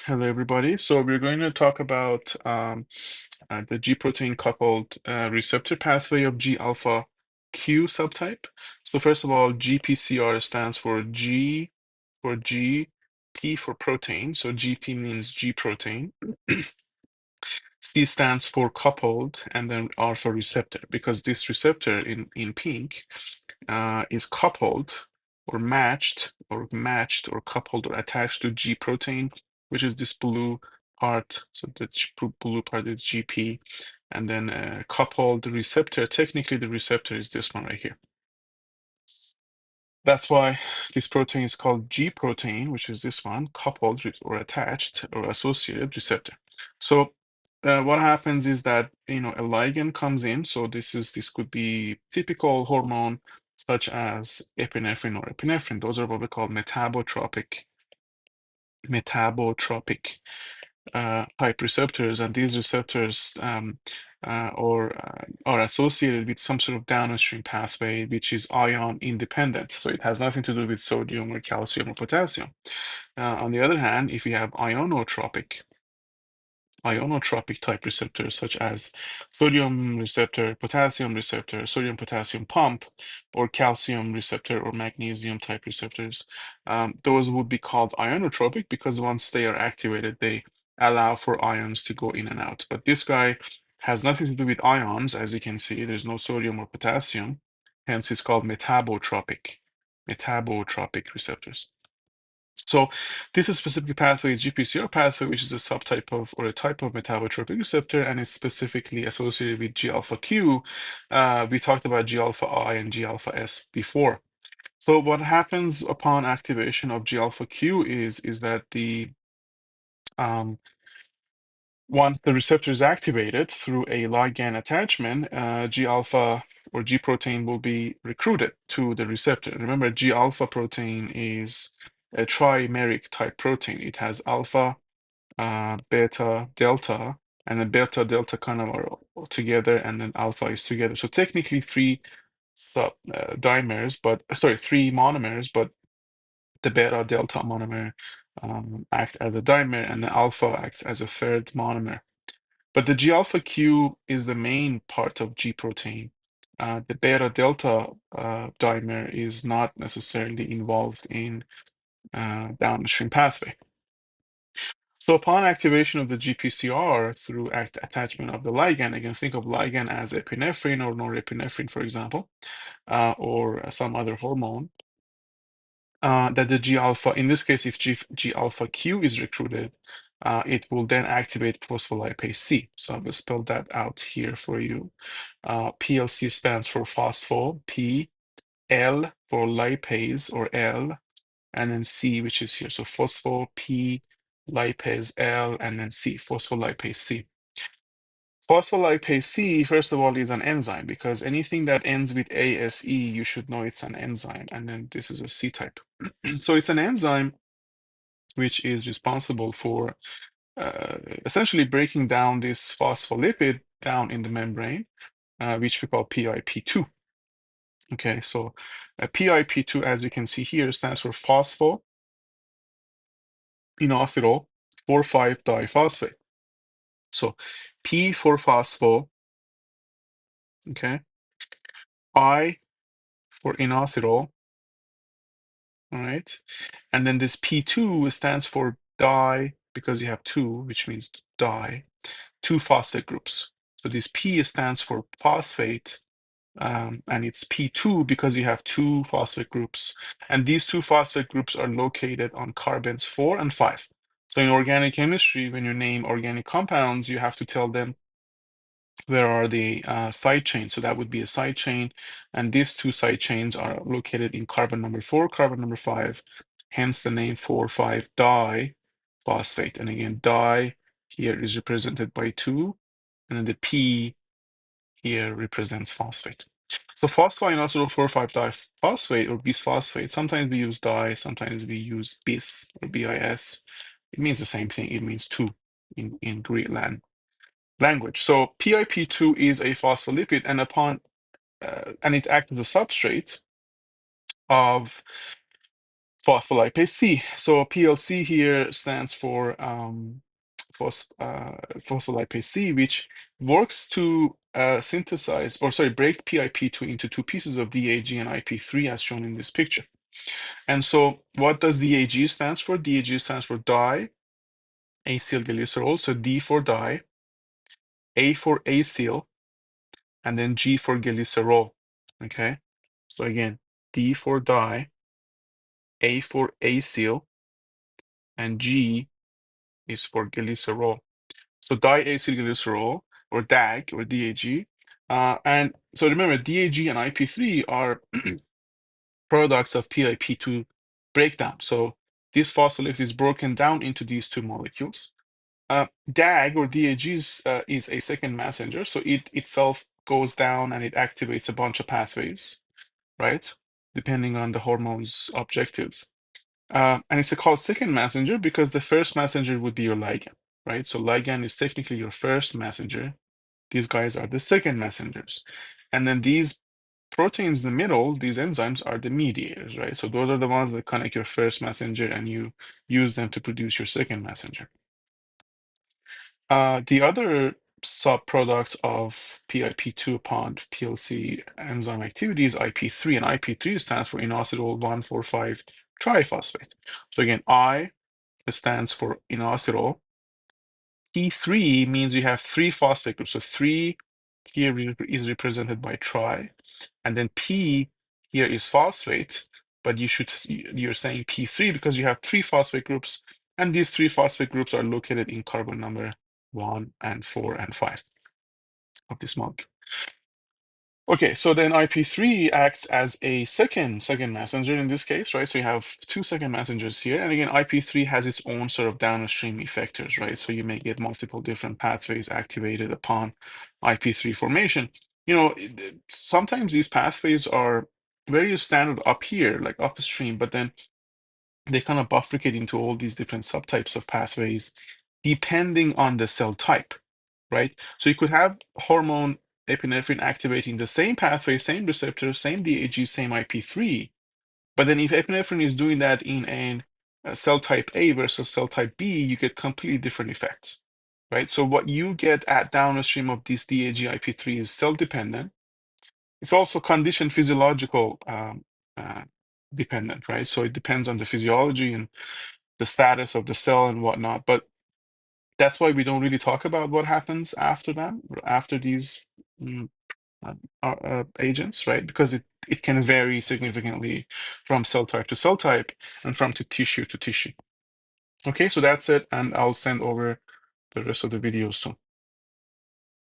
Hello, everybody. So we're going to talk about the G protein coupled receptor pathway of G alpha Q subtype. So first of all, GPCR stands for G, P for protein. So GP means G protein. C stands for coupled, and then R for receptor, because this receptor in pink is coupled or coupled or attached to G protein, which is this blue part. So the blue part is GP, and then coupled receptor. Technically, the receptor is this one right here. That's why this protein is called G protein, which is this one, coupled or attached or associated receptor. So what happens is that a ligand comes in. So this could be typical hormone such as epinephrine or epinephrine. Those are what we call metabotropic type receptors, and these receptors are associated with some sort of downstream pathway which is ion independent. So it has nothing to do with sodium or calcium or potassium. On the other hand, if you have ionotropic type receptors such as sodium receptor, potassium receptor, sodium potassium pump, or calcium receptor or magnesium type receptors. Those would be called ionotropic because once they are activated, they allow for ions to go in and out. But this guy has nothing to do with ions, as you can see. There's no sodium or potassium, hence it's called metabotropic receptors. So this is specific pathway is GPCR pathway, which is a subtype of or a type of metabotropic receptor, and is specifically associated with G alpha Q. We talked about G alpha I and G alpha S before. So what happens upon activation of G alpha Q is that once the receptor is activated through a ligand attachment, G alpha or G protein will be recruited to the receptor. Remember, G alpha protein is a trimeric type protein. It has alpha, beta, delta, and then beta, delta kind of are all together, and then alpha is together. So technically three dimers, but sorry, three monomers, but the beta delta monomer act as a dimer, and the alpha acts as a third monomer. But the G alpha Q is the main part of G protein. The beta delta dimer is not necessarily involved in downstream pathway. So upon activation of the GPCR through attachment of the ligand, again, think of ligand as epinephrine or norepinephrine, for example, or some other hormone, that the G alpha, in this case, if G alpha Q is recruited, it will then activate phospholipase C. So I will spell that out here for you. PLC stands for phospho, P, L for lipase or L, and then C, which is here. So phospho, P, lipase, L, and then C, phospholipase C. Phospholipase C, first of all, is an enzyme because anything that ends with ASE, you should know it's an enzyme. And then this is a C type. So it's an enzyme which is responsible for essentially breaking down this phospholipid down in the membrane, which we call PIP2. Okay, so PIP2, as you can see here, stands for phospholinositol 4,5-diphosphate. So P for phospho, okay, I for inositol, all right, and then this P2 stands for di because you have two, which means di, two phosphate groups. So this P stands for phosphate, and it's P2 because you have two phosphate groups, and these two phosphate groups are located on carbons 4 and 5. So in organic chemistry, when you name organic compounds, you have to tell them where are the side chains. So that would be a side chain, and these two side chains are located in carbon number 4, carbon number 5, hence the name 4,5 diphosphate. And again, di here is represented by 2, and then the P here represents phosphate. So phosphorinositol 4,5-diphosphate or bisphosphate, sometimes we use di, sometimes we use bis or BIS. It means the same thing. It means two in Greek language. So PIP2 is a phospholipid, and and it acts as a substrate of phospholipase C. So PLC here stands for phospholipase C, which works to synthesize, or sorry, break PIP2 into two pieces of DAG and IP3 as shown in this picture. And so what does DAG stands for? DAG stands for di acylglycerol. So D for di, A for acyl, and then G for glycerol. Okay. So again, D for di, A for acyl, and G is for glycerol. So diacylglycerol, or DAG, or DAG. And so remember, DAG and IP3 are products of PIP2 breakdown. So this phospholipid is broken down into these two molecules. DAG, or DAG, is a second messenger. So it itself goes down and it activates a bunch of pathways, right? Depending on the hormone's objective. And it's called second messenger because the first messenger would be your ligand, right? So ligand is technically your first messenger. These guys are the second messengers. And then these proteins in the middle, these enzymes, are the mediators, right? So those are the ones that connect your first messenger and you use them to produce your second messenger. The other subproduct of PIP2 upon PLC enzyme activity is IP3, and IP3 stands for inositol 1,4,5 triphosphate. So again, I stands for inositol. P3 means you have three phosphate groups. So 3 here is represented by tri, and then P here is phosphate, but you're saying P3 because you have three phosphate groups, and these three phosphate groups are located in carbon number 1 and 4 and 5 of this molecule. Okay, so then IP3 acts as a second messenger in this case, right? So you have two second messengers here. And again, IP3 has its own sort of downstream effectors, right? So you may get multiple different pathways activated upon IP3 formation. You know, sometimes these pathways are very standard up here, like upstream, but then they kind of bifurcate into all these different subtypes of pathways depending on the cell type, right? So you could have hormone epinephrine activating the same pathway, same receptor, same DAG, same IP3, but then if epinephrine is doing that in a cell type A versus cell type B, you get completely different effects, right? So what you get at downstream of this DAG IP3 is cell dependent. It's also condition physiological uh, dependent, right? So it depends on the physiology and the status of the cell and whatnot. But that's why we don't really talk about what happens after them, after these mm, agents, right? Because it can vary significantly from cell type to cell type and from to tissue to tissue. Okay, so that's it, and I'll send over the rest of the videos soon.